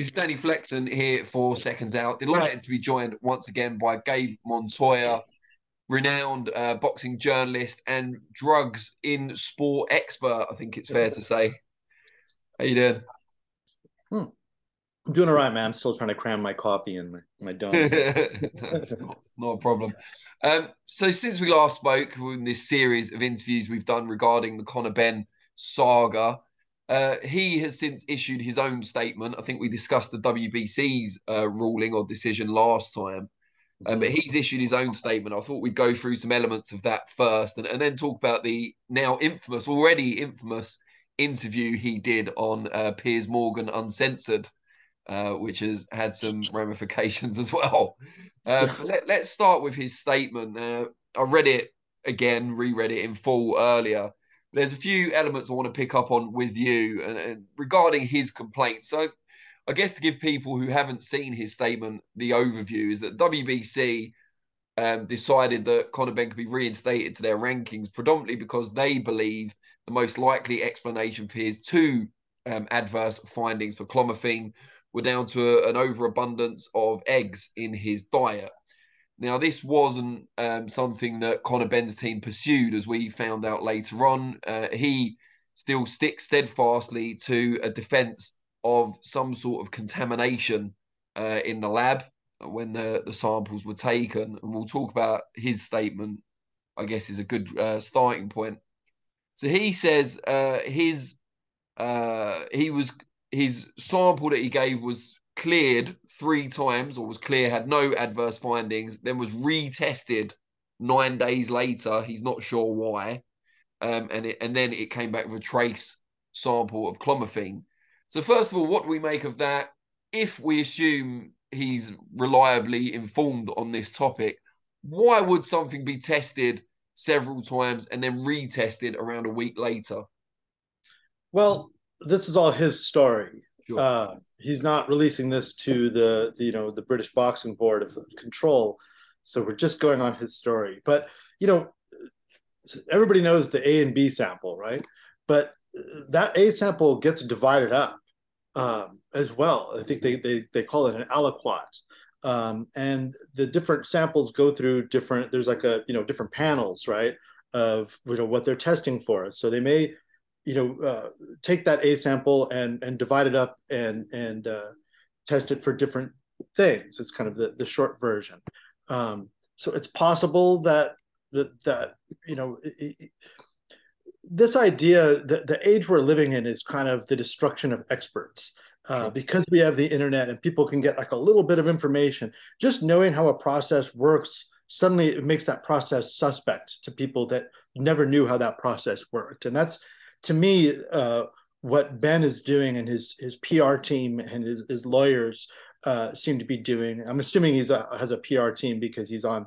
This is Danny Flexen here for Seconds Out. Delighted to be joined once again by Gabe Montoya, renowned boxing journalist and drugs in sport expert, I think it's fair to say. How you doing? I'm doing all right, man. I'm still trying to cram my coffee in my dome. That's not a problem. So since we last spoke in this series of interviews we've done regarding the Conor Benn saga, he has since issued his own statement. I think we discussed the WBC's ruling or decision last time, but he's issued his own statement. I thought we'd go through some elements of that first and then talk about the now infamous, already infamous interview he did on Piers Morgan Uncensored, which has had some ramifications as well. But let's start with his statement. I read it again, reread it in full earlier. There's a few elements I want to pick up on with you and regarding his complaint. So I guess to give people who haven't seen his statement the overview is that WBC decided that Conor Benn could be reinstated to their rankings predominantly because they believed the most likely explanation for his two adverse findings for clomiphene were down to an overabundance of eggs in his diet. Now, this wasn't something that Conor Benn's team pursued, as we found out later on. He still sticks steadfastly to a defense of some sort of contamination in the lab when the samples were taken. And we'll talk about his statement, I guess, is a good starting point. So he says his sample that he gave was cleared 3 times, or was clear, had no adverse findings, then was retested 9 days later. He's not sure why. And then it came back with a trace sample of clomiphene. So first of all, what do we make of that? If we assume he's reliably informed on this topic, why would something be tested several times and then retested around a week later? Well, this is all his story. Sure. He's not releasing this to the British Boxing Board of Control, so we're just going on his story. But everybody knows the A and B sample, right? But that A sample gets divided up as well. I think they call it an aliquot. And the different samples go through different. There's like different panels, right, of what they're testing for. So they may take that A sample and divide it up and test it for different things. It's kind of the short version. So it's possible that this idea that the age we're living in is kind of the destruction of experts. Sure. Because we have the internet and people can get like a little bit of information, just knowing how a process works, suddenly it makes that process suspect to people that never knew how that process worked. And that's, to me, what Ben is doing and his PR team and his lawyers seem to be doing. I'm assuming he has a PR team because he's on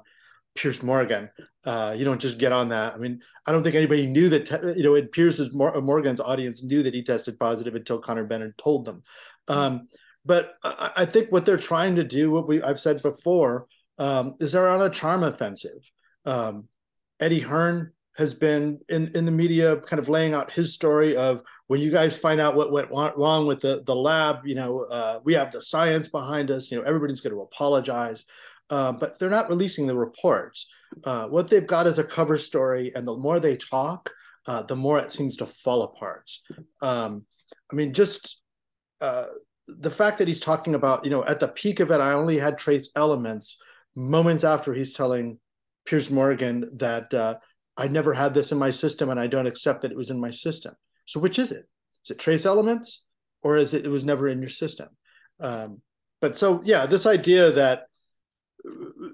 Piers Morgan. You don't just get on that. I mean, I don't think anybody knew that, in Morgan's audience knew that he tested positive until Conor Benn told them. But I think what they're trying to do, I've said before, is they're on a charm offensive. Eddie Hearn has been in the media kind of laying out his story of, when you guys find out what went wrong with the lab, we have the science behind us, everybody's going to apologize. But they're not releasing the reports. What they've got is a cover story, and the more they talk, the more it seems to fall apart. Just the fact that he's talking about, at the peak of it, I only had trace elements, moments after he's telling Piers Morgan that I never had this in my system and I don't accept that it was in my system. So which is it? Is it trace elements, or is it was never in your system? But so, yeah, this idea that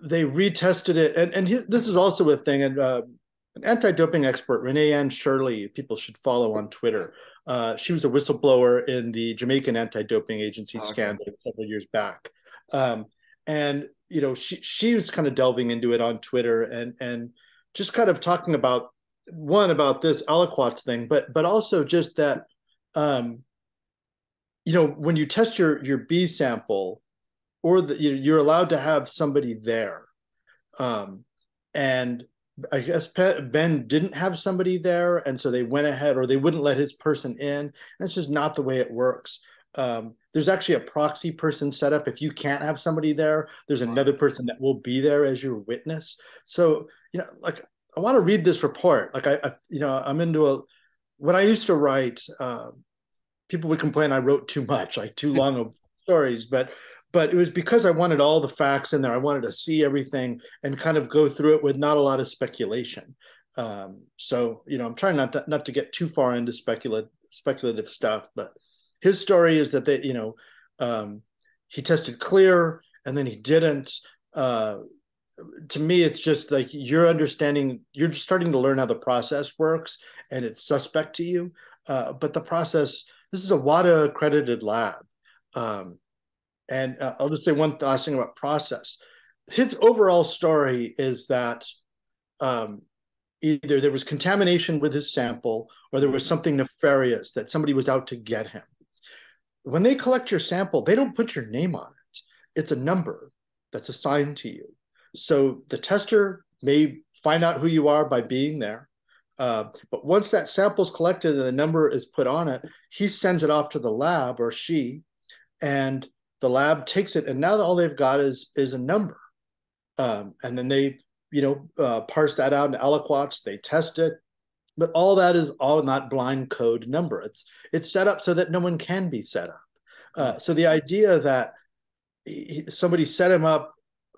they retested it, and this is also a thing, and an anti-doping expert, Renee Ann Shirley, people should follow on Twitter. She was a whistleblower in the Jamaican anti-doping agency scandal several years back. And she was kind of delving into it on Twitter and just kind of talking about this aliquots thing, but also just that, when you test your B sample, or you're allowed to have somebody there. And I guess Ben didn't have somebody there, and so they went ahead, or they wouldn't let his person in. That's just not the way it works. There's actually a proxy person set up. If you can't have somebody there, there's another person that will be there as your witness. So, like, I want to read this report. Like, I'm into when I used to write, people would complain I wrote too much, like too long of stories, but it was because I wanted all the facts in there. I wanted to see everything and kind of go through it with not a lot of speculation. So, I'm trying not to get too far into speculative stuff, but his story is that he tested clear and then he didn't. To me, it's just like you're starting to learn how the process works, and it's suspect to you. But the process, this is a WADA accredited lab. And I'll just say one last thing about process. His overall story is that either there was contamination with his sample or there was something nefarious, that somebody was out to get him. When they collect your sample, they don't put your name on it. It's a number that's assigned to you. So the tester may find out who you are by being there. But once that sample is collected and the number is put on it, he sends it off to the lab, or she, and the lab takes it. And now all they've got is a number. And then they, parse that out into aliquots. They test it. But all that is all not blind code number. It's set up so that no one can be set up. So the idea that somebody set him up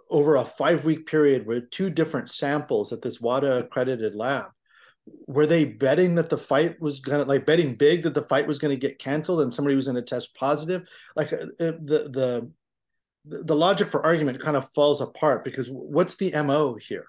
over a 5-week period with 2 different samples at this WADA accredited lab, were they betting that the fight was gonna, like, betting big that the fight was going to get canceled and somebody was going to test positive? Like, the logic for argument kind of falls apart, because what's the MO here?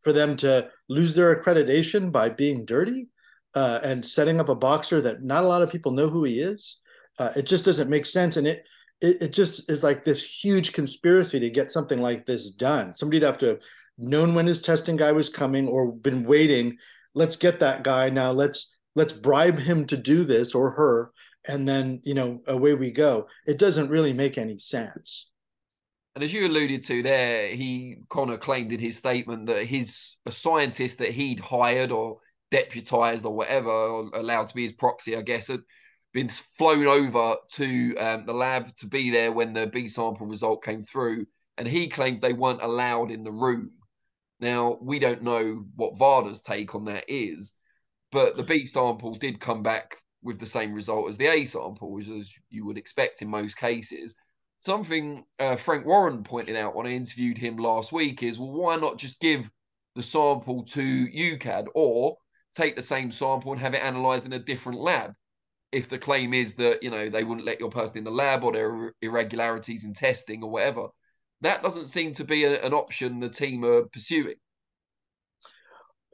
For them to lose their accreditation by being dirty and setting up a boxer that not a lot of people know who he is? It just doesn't make sense. And it just is like this huge conspiracy to get something like this done. Somebody'd have to have known when his testing guy was coming, or been waiting. Let's get that guy now. Let's bribe him to do this, or her, and then away we go. It doesn't really make any sense. And as you alluded to there, Conor claimed in his statement that a scientist that he'd hired or deputized or whatever, or allowed to be his proxy, I guess, had been flown over to the lab to be there when the B sample result came through. And he claims they weren't allowed in the room. Now, we don't know what VADA's take on that is, but the B sample did come back with the same result as the A sample, which, as you would expect in most cases. Something Frank Warren pointed out when I interviewed him last week is, well, why not just give the sample to UCAD, or take the same sample and have it analysed in a different lab? If the claim is that, they wouldn't let your person in the lab, or there are irregularities in testing or whatever, that doesn't seem to be an option the team are pursuing.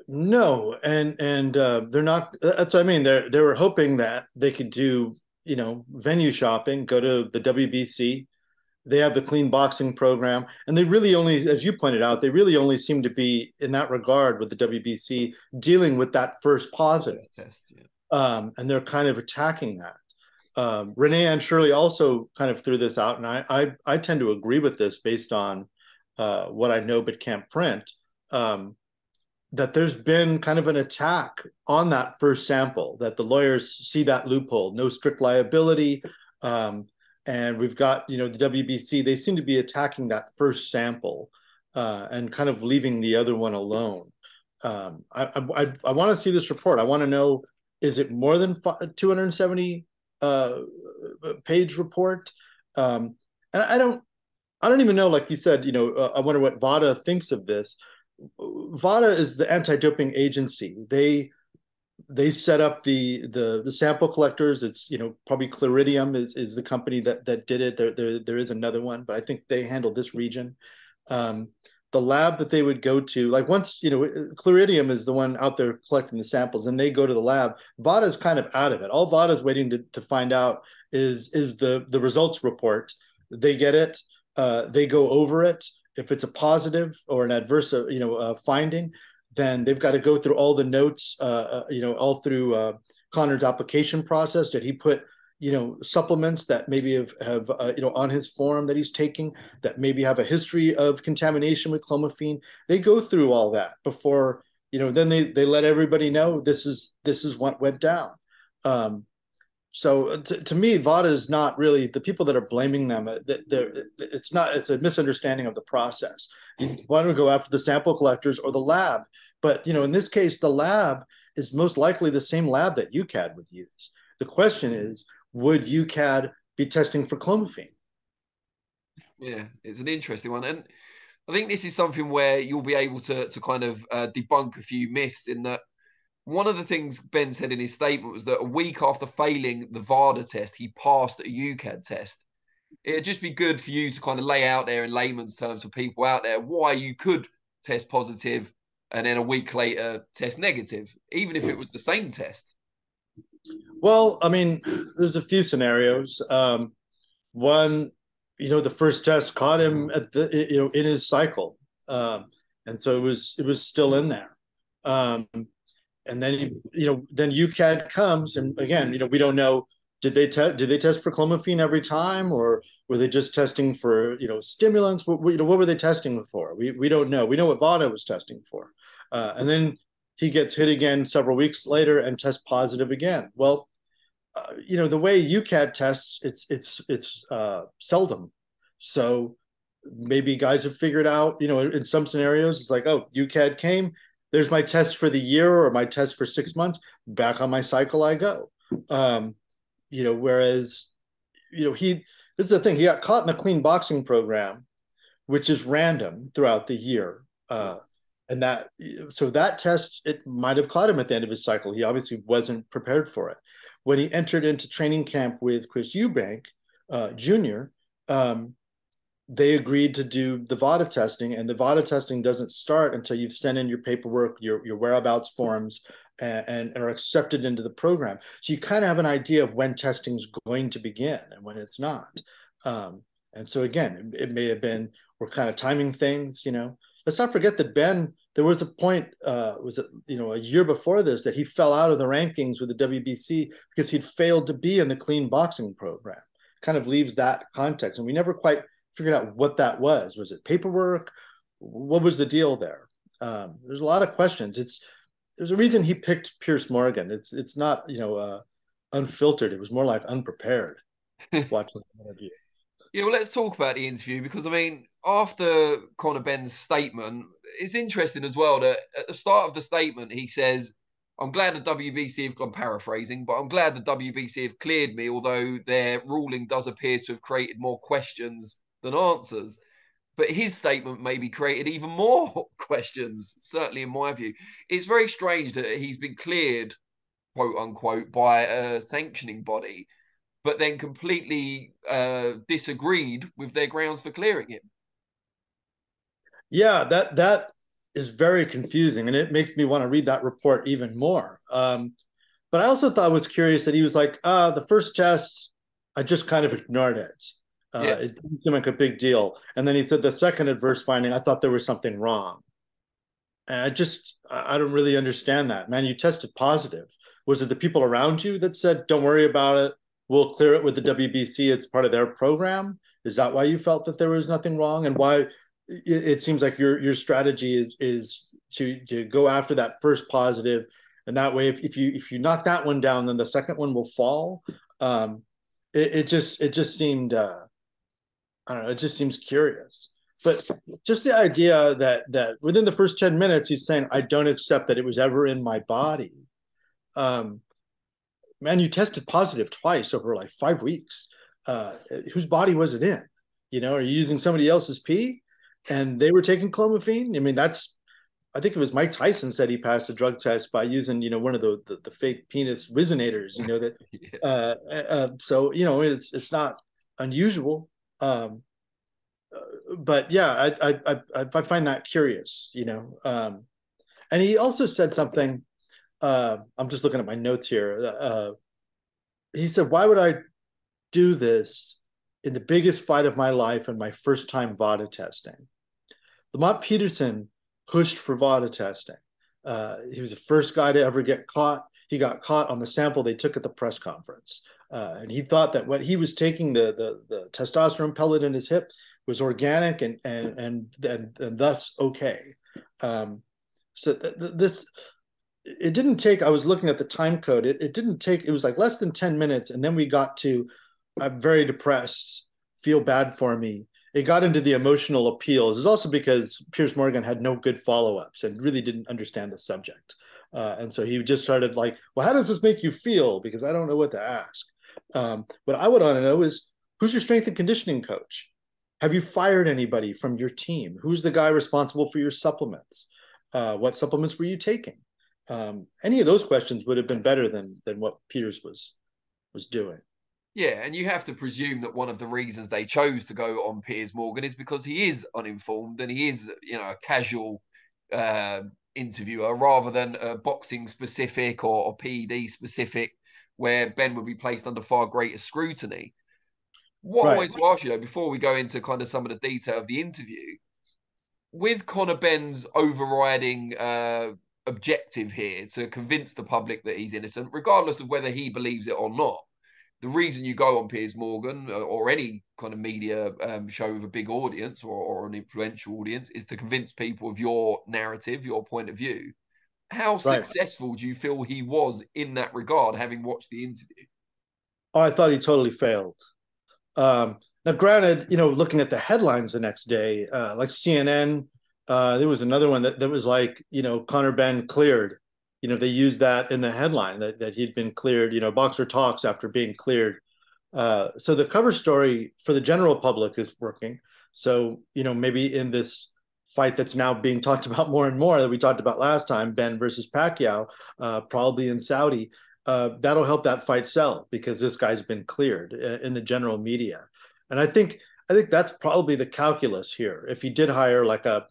No, and they're not. That's what I mean. They were hoping that they could do, venue shopping, go to the WBC. They have the clean boxing program, and they really only, as you pointed out, they really only seem to be, in that regard, with the WBC, dealing with that first positive test. Yeah. And they're kind of attacking that. Renee Ann Shirley also kind of threw this out, and I tend to agree with this based on what I know but can't print. That there's been kind of an attack on that first sample, that the lawyers see that loophole, no strict liability. And we've got, the WBC, they seem to be attacking that first sample and kind of leaving the other one alone. I want to see this report. I want to know, is it more than 270 page report? And I don't even know, like you said, I wonder what VADA thinks of this. VADA is the anti-doping agency. They set up the sample collectors. It's, probably Claridium is the company that did it. There is another one, but I think they handle this region. The lab that they would go to, like, once, Claridium is the one out there collecting the samples, and they go to the lab. VADA is kind of out of it. All VADA is waiting to find out is the results report. They get it. They go over it. If it's a positive or an adverse, finding, then they've got to go through all the notes, all through Conor's application process. Did he put, supplements that maybe have on his form that he's taking that maybe have a history of contamination with clomiphene? They go through all that before, then they let everybody know this is what went down. So to me, VADA is not really the people that are blaming them. It's not. It's a misunderstanding of the process. You want to go after the sample collectors or the lab, but in this case, the lab is most likely the same lab that UCAD would use. The question is, would UCAD be testing for clomiphene? Yeah, it's an interesting one, and I think this is something where you'll be able to kind of debunk a few myths. In that, one of the things Ben said in his statement was that a week after failing the VADA test, he passed a UCAD test. It'd just be good for you to kind of lay out there in layman's terms for people out there why you could test positive and then a week later test negative, even if it was the same test. Well, I mean, there's a few scenarios. One, the first test caught him at in his cycle, and so it was still in there. And then then UCAD comes, and again, we don't know. Did they test for clomiphene every time, or were they just testing for stimulants? What were they testing for? We don't know. We know what VADA was testing for, and then he gets hit again several weeks later and tests positive again. Well, the way UCAD tests, it's seldom. So maybe guys have figured out, in some scenarios, it's like, oh, UCAD came, there's my test for the year or my test for 6 months, back on my cycle I go. Whereas, this is the thing, he got caught in the clean boxing program, which is random throughout the year. And that test, it might have caught him at the end of his cycle. He obviously wasn't prepared for it. When he entered into training camp with Chris Eubank, Jr., they agreed to do the VADA testing, and the VADA testing doesn't start until you've sent in your paperwork, your whereabouts forms, and are accepted into the program. So you kind of have an idea of when testing is going to begin and when it's not. And so again, it may have been, we're kind of timing things, Let's not forget that Ben, there was a point, was it, a year before this, that he fell out of the rankings with the WBC because he'd failed to be in the clean boxing program. Kind of leaves that context. And we never quite figured out what that was. Was it paperwork? What was the deal there? There's a lot of questions. There's a reason he picked Piers Morgan. It's not, unfiltered. It was more like unprepared watching the interview. Yeah, well, let's talk about the interview because, I mean, after Conor Benn's statement, it's interesting as well that at the start of the statement, he says, I'm glad the WBC have gone paraphrasing, but I'm glad the WBC have cleared me, although their ruling does appear to have created more questions than answers. But his statement maybe created even more questions, certainly in my view. It's very strange that he's been cleared, quote unquote, by a sanctioning body, but then completely disagreed with their grounds for clearing him. Yeah, that is very confusing, and it makes me want to read that report even more. But I also thought it was curious that he was like, the first test, I just kind of ignored it. It didn't seem like a big deal. And then he said the second adverse finding, I thought there was something wrong. And I don't really understand that. Man, you tested positive. Was it the people around you that said, don't worry about it, we'll clear it with the WBC, it's part of their program? Is that why you felt that there was nothing wrong? And why it seems like your strategy is to go after that first positive, and that way if you knock that one down, then the second one will fall. It just seemed I don't know, it just seems curious. But just the idea that within the first 10 minutes he's saying, I don't accept that it was ever in my body. Man, you tested positive twice over like 5 weeks. Whose body was it in? Are you using somebody else's pee? And they were taking clomiphene? I mean, I think it was Mike Tyson said he passed a drug test by using, one of the fake penis Wizinators, so, it's not unusual. But yeah, I find that curious, and he also said something, I'm just looking at my notes here. He said, why would I do this in the biggest fight of my life and my first time VADA testing? Lamont Peterson pushed for VADA testing. He was the first guy to ever get caught. He got caught on the sample they took at the press conference. And he thought that what he was taking, the testosterone pellet in his hip, was organic and thus okay. So this, it didn't take, I was looking at the time code. It didn't take, it was like less than 10 minutes. And then we got to, I'm very depressed, feel bad for me. It got into the emotional appeals. It's also because Piers Morgan had no good follow-ups and really didn't understand the subject. And so he just started like, well, how does this make you feel? Because I don't know what to ask. What I would want to know is, who's your strength and conditioning coach? Have you fired anybody from your team? Who's the guy responsible for your supplements? What supplements were you taking? Any of those questions would have been better than what Piers was doing. Yeah, and you have to presume that one of the reasons they chose to go on Piers Morgan is because he is uninformed and he is, a casual interviewer rather than boxing specific or PED specific, where Ben would be placed under far greater scrutiny. What I Right. wanted to ask you, though, before we go into kind of some of the detail of the interview, with Conor Benn's overriding objective here to convince the public that he's innocent, regardless of whether he believes it or not. The reason you go on Piers Morgan or any kind of media show with a big audience or an influential audience is to convince people of your narrative, your point of view. How Right. successful do you feel he was in that regard, having watched the interview? Oh, I thought he totally failed. Now, granted, looking at the headlines the next day, like CNN, there was another one that was like, Conor Benn cleared. They used that in the headline that he'd been cleared, boxer talks after being cleared. So the cover story for the general public is working. So, maybe in this fight that's now being talked about more and more that we talked about last time, Ben versus Pacquiao, probably in Saudi, that'll help that fight sell because this guy's been cleared in the general media. And I think that's probably the calculus here. If he did hire like a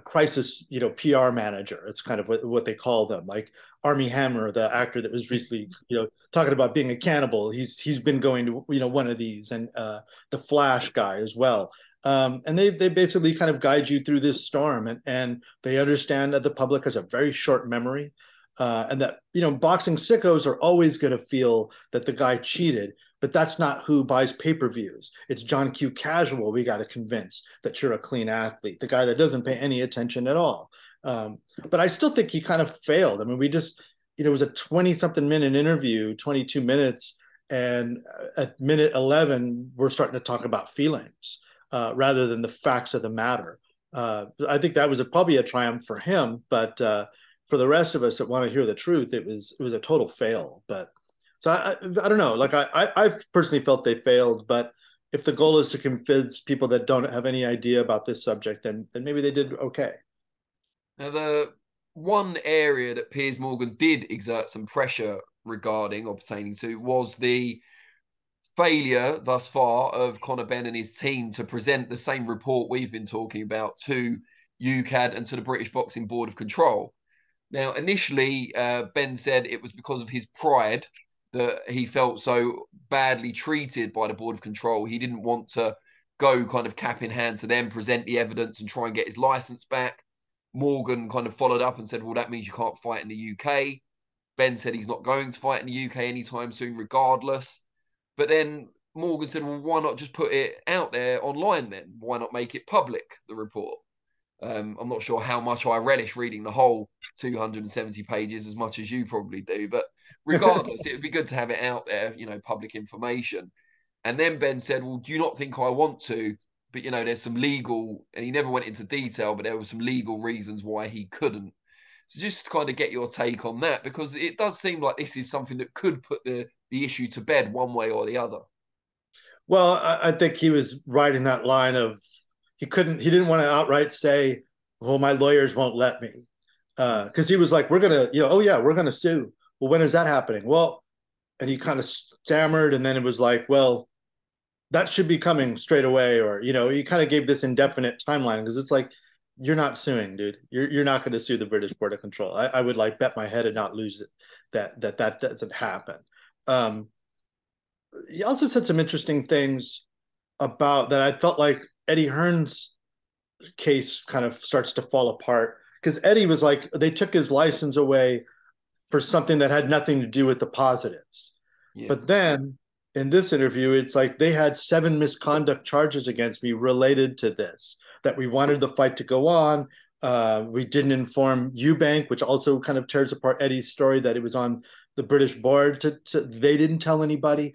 crisis, PR manager, it's kind of what they call them, like Armie Hammer, the actor that was recently, talking about being a cannibal. He's been going to, one of these, and the Flash guy as well. And they basically kind of guide you through this storm, and they understand that the public has a very short memory. And that, boxing sickos are always going to feel that the guy cheated, but that's not who buys pay-per-views. It's John Q. Casual we got to convince that you're a clean athlete, the guy that doesn't pay any attention at all. But I still think he kind of failed. I mean, it was a 20-something minute interview, 22 minutes, and at minute 11, we're starting to talk about feelings rather than the facts of the matter. I think that was probably a triumph for him, but for the rest of us that want to hear the truth, it was a total fail. But so I don't know. Like I personally felt they failed, but if the goal is to convince people that don't have any idea about this subject, then maybe they did okay. Now, the one area that Piers Morgan did exert some pressure regarding or pertaining to was the failure thus far of Conor Benn and his team to present the same report we've been talking about to UKAD and to the British Boxing Board of Control. Now, initially, Ben said it was because of his pride that he felt so badly treated by the Board of Control. He didn't want to go kind of cap in hand to them, present the evidence and try and get his license back. Morgan kind of followed up and said, well, that means you can't fight in the UK. Ben said he's not going to fight in the UK anytime soon, regardless. But then Morgan said, well, why not just put it out there online then? Why not make it public, the report? I'm not sure how much I relish reading the whole 270 pages as much as you probably do, but regardless, it would be good to have it out there, public information. And then Ben said, well, do you not think I want to? But, there's some legal, and he never went into detail, but there were some legal reasons why he couldn't. So just to kind of get your take on that, because it does seem like this is something that could put the issue to bed one way or the other. Well, I think he was riding that line of he didn't want to outright say, well, my lawyers won't let me. Because he was like, we're going to, oh yeah, we're going to sue. Well, when is that happening? Well, and he kind of stammered, and then it was like, well, that should be coming straight away. Or, he kind of gave this indefinite timeline because it's like, you're not suing, dude. You're not going to sue the British Board of Control. I would like bet my head and not lose it that doesn't happen. He also said some interesting things about that. I felt like Eddie Hearn's case kind of starts to fall apart because Eddie was like, they took his license away for something that had nothing to do with the positives. Yeah. But then in this interview, it's like they had 7 misconduct charges against me related to this, that we wanted the fight to go on. We didn't inform Eubank, which also kind of tears apart Eddie's story, that it was on the British board. They didn't tell anybody.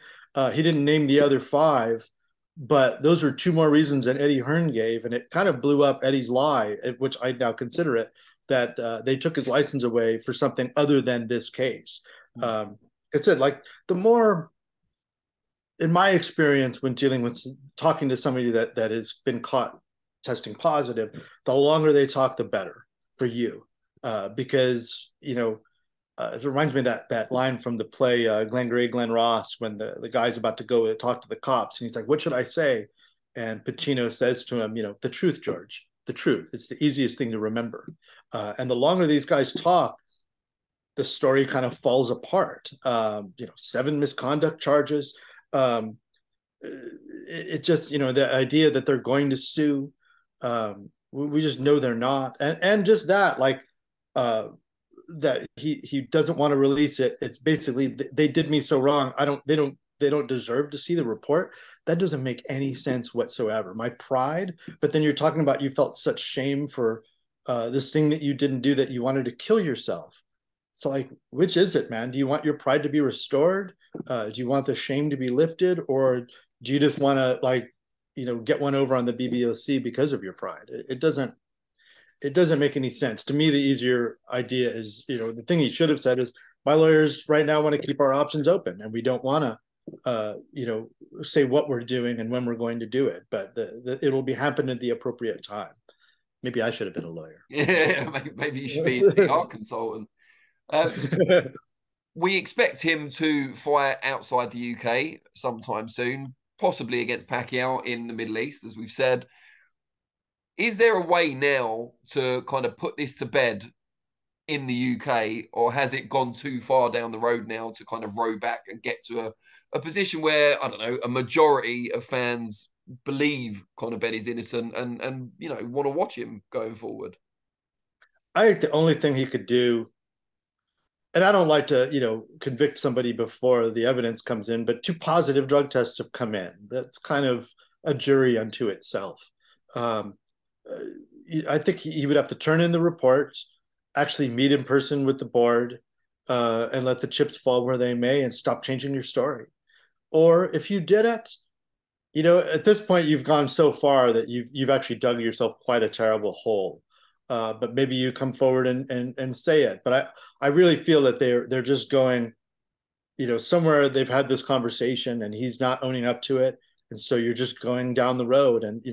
He didn't name the other 5, but those are 2 more reasons than Eddie Hearn gave, and it kind of blew up Eddie's lie, which I now consider it, that they took his license away for something other than this case. I said, like, the more, in my experience, when dealing with talking to somebody that has been caught testing positive, the longer they talk, the better for you, because it reminds me of that line from the play Glengarry Glen Ross, when the guy's about to go talk to the cops, and he's like, "What should I say?" And Pacino says to him, "The truth, George. The truth. It's the easiest thing to remember." And the longer these guys talk, the story kind of falls apart. 7 misconduct charges. It just, the idea that they're going to sue, we just know they're not, and just that, like, that he doesn't want to release it. It's basically, they did me so wrong. They don't deserve to see the report. That doesn't make any sense whatsoever. My pride, but then you're talking about you felt such shame for this thing that you didn't do, that you wanted to kill yourself. So, like, which is it, man? Do you want your pride to be restored? Do you want the shame to be lifted, or do you just want to, like, get one over on the BBOC because of your pride? It doesn't make any sense to me. The easier idea is, the thing he should have said is, my lawyers right now want to keep our options open, and we don't want to say what we're doing and when we're going to do it, but it'll be happening at the appropriate time. Maybe I should have been a lawyer. Yeah, maybe you should be his PR consultant. We expect him to fight outside the UK sometime soon, possibly against Pacquiao in the Middle East, as we've said. Is there a way now to kind of put this to bed in the UK, or has it gone too far down the road now to kind of row back and get to a position where, I don't know, a majority of fans believe Conor Benn is innocent and want to watch him going forward? I think the only thing he could do, and I don't like to, convict somebody before the evidence comes in, but 2 positive drug tests have come in. That's kind of a jury unto itself. I think he would have to turn in the report, actually meet in person with the board, and let the chips fall where they may, and stop changing your story. Or if you did it, at this point, you've gone so far that you've actually dug yourself quite a terrible hole. But maybe you come forward and say it. But I really feel that they're just going, somewhere they've had this conversation and he's not owning up to it. And so you're just going down the road, and,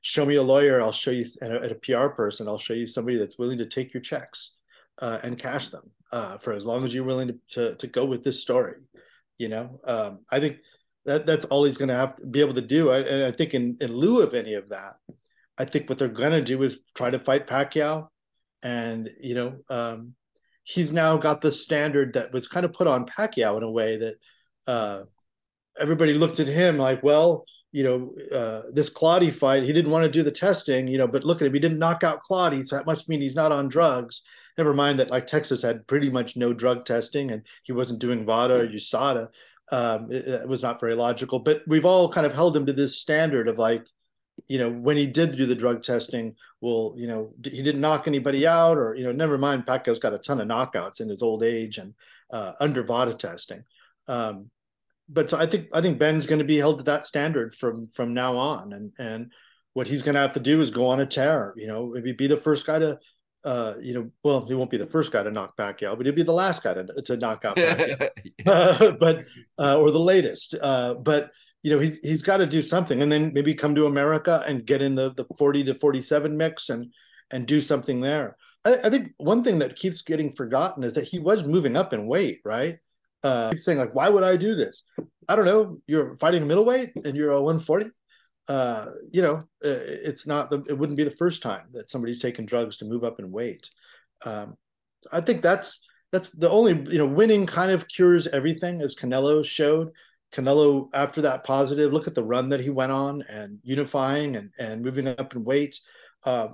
show me a lawyer. I'll show you, and a PR person. I'll show you somebody that's willing to take your checks and cash them for as long as you're willing to go with this story. I think that's all he's going to have to be able to do. And I think in lieu of any of that, I think what they're going to do is try to fight Pacquiao. And, he's now got the standard that was kind of put on Pacquiao in a way that everybody looked at him like, well, this Claude fight, he didn't want to do the testing, but look at him, he didn't knock out Claude, so that must mean he's not on drugs. Never mind that, like, Texas had pretty much no drug testing, and he wasn't doing VADA or USADA. It was not very logical, but we've all kind of held him to this standard of, like, when he did do the drug testing, well, he didn't knock anybody out, or, never mind, Pacquiao's got a ton of knockouts in his old age and under VADA testing. But so I think Ben's going to be held to that standard from now on, and what he's going to have to do is go on a tear. Maybe be the first guy to, well, he won't be the first guy to knock Pacquiao, but he'll be the last guy to knock out Pacquiao, but or the latest. But he's got to do something, and then maybe come to America and get in the 40 to 47 mix and do something there. I think one thing that keeps getting forgotten is that he was moving up in weight, right? Saying, like, why would I do this? I don't know. You're fighting a middleweight and you're a 140. It's not it wouldn't be the first time that somebody's taken drugs to move up in weight. I think that's the only, winning kind of cures everything, as Canelo showed. Canelo, after that positive, look at the run that he went on, and unifying and moving up in weight.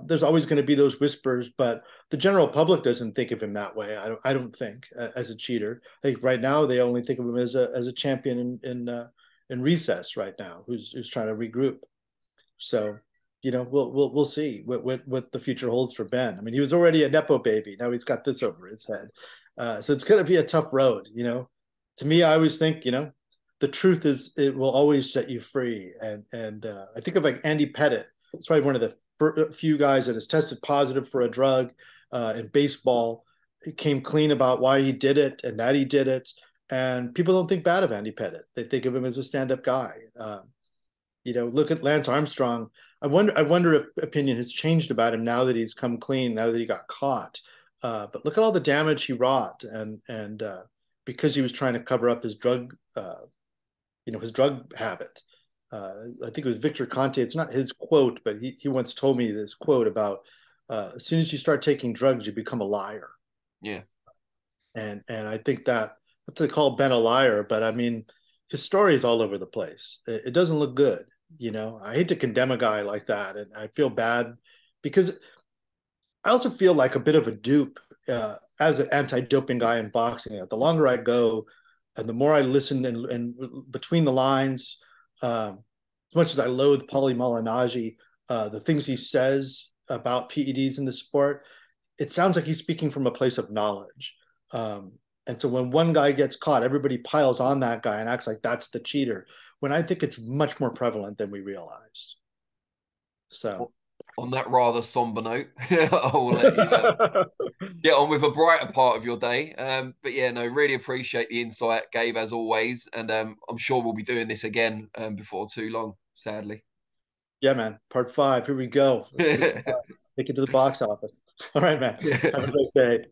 There's always going to be those whispers, but the general public doesn't think of him that way. I don't think as a cheater. I think right now they only think of him as a champion in recess right now, who's trying to regroup. So we'll see what the future holds for Ben. I mean, he was already a nepo baby. Now he's got this over his head. So it's going to be a tough road. To me, I always think, the truth is it will always set you free. And I think of like Andy Pettit. It's probably one of the few guys that has tested positive for a drug in baseball. He came clean about why he did it and that he did it. And people don't think bad of Andy Pettit. They think of him as a stand-up guy. Look at Lance Armstrong. I wonder if opinion has changed about him now that he's come clean, now that he got caught. But look at all the damage he wrought, and because he was trying to cover up his drug habit. I think it was Victor Conte. It's not his quote, but he once told me this quote about as soon as you start taking drugs, you become a liar. Yeah. And I think that, not to call Ben a liar, but I mean, his story is all over the place. It doesn't look good. I hate to condemn a guy like that. And I feel bad because I also feel like a bit of a dupe as an anti-doping guy in boxing. The longer I go and the more I listen and between the lines, as much as I loathe Paulie Malignaggi, the things he says about PEDs in the sport, it sounds like he's speaking from a place of knowledge. And so when one guy gets caught, everybody piles on that guy and acts like that's the cheater, when I think it's much more prevalent than we realize. So on that rather somber note, I will let you get on with a brighter part of your day. But yeah, no, really appreciate the insight, Gabe, as always. And I'm sure we'll be doing this again before too long, sadly. Yeah, man. Part 5. Here we go. Take it to the box office. All right, man. Have a great day.